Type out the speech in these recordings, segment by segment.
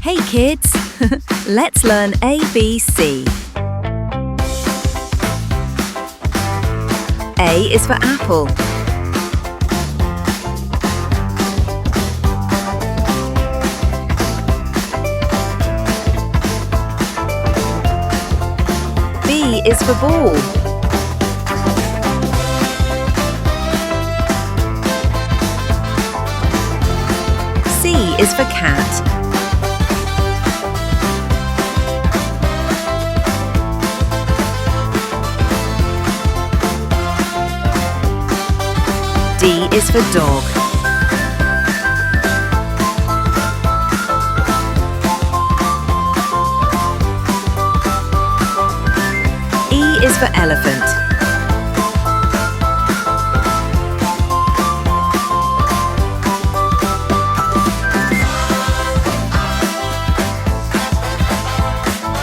Hey kids, let's learn ABC. A is for apple. B is for ball. C is for cat. D is for dog. E is for elephant.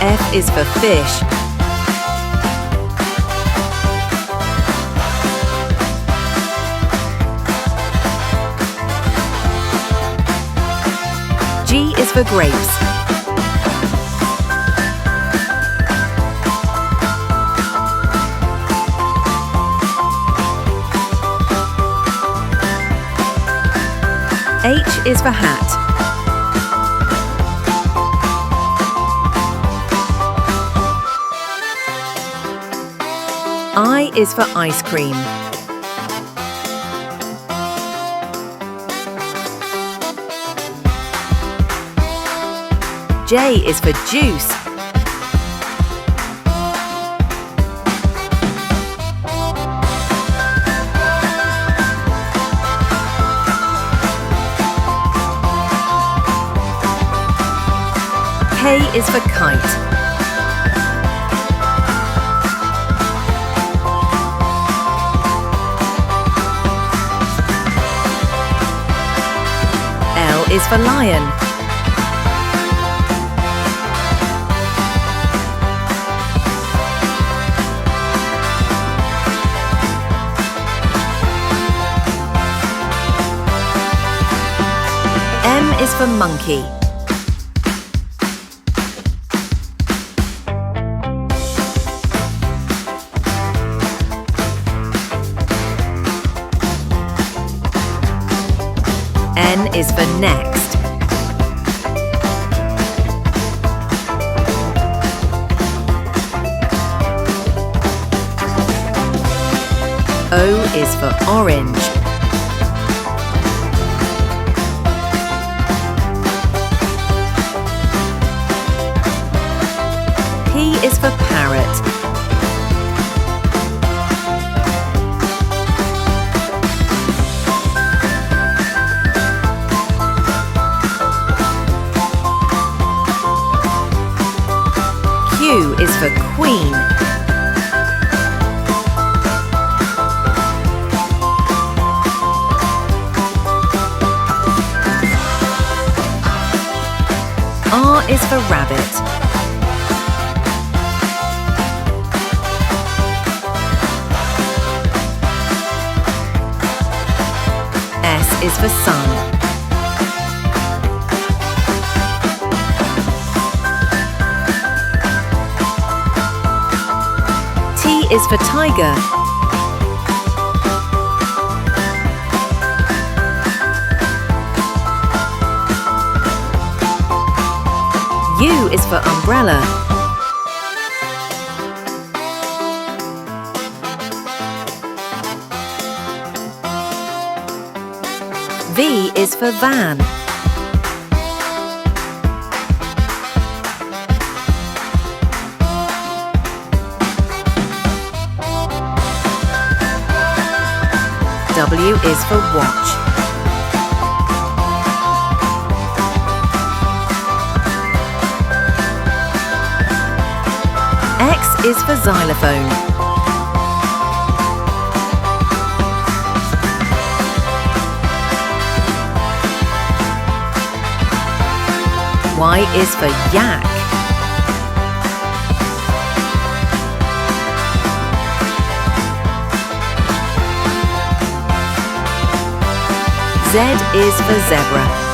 F is for fish. G is for grapes. H is for hat. I is for ice cream. J is for juice. K is for kite. L is for lion. M is for monkey. N is for next. O is for orange. P is for parrot. Q is for queen. R is for rabbit. S is for sun. T is for tiger. U is for umbrella. V is for van. W is for watch. X is for xylophone. Y is for yak. Z is for zebra.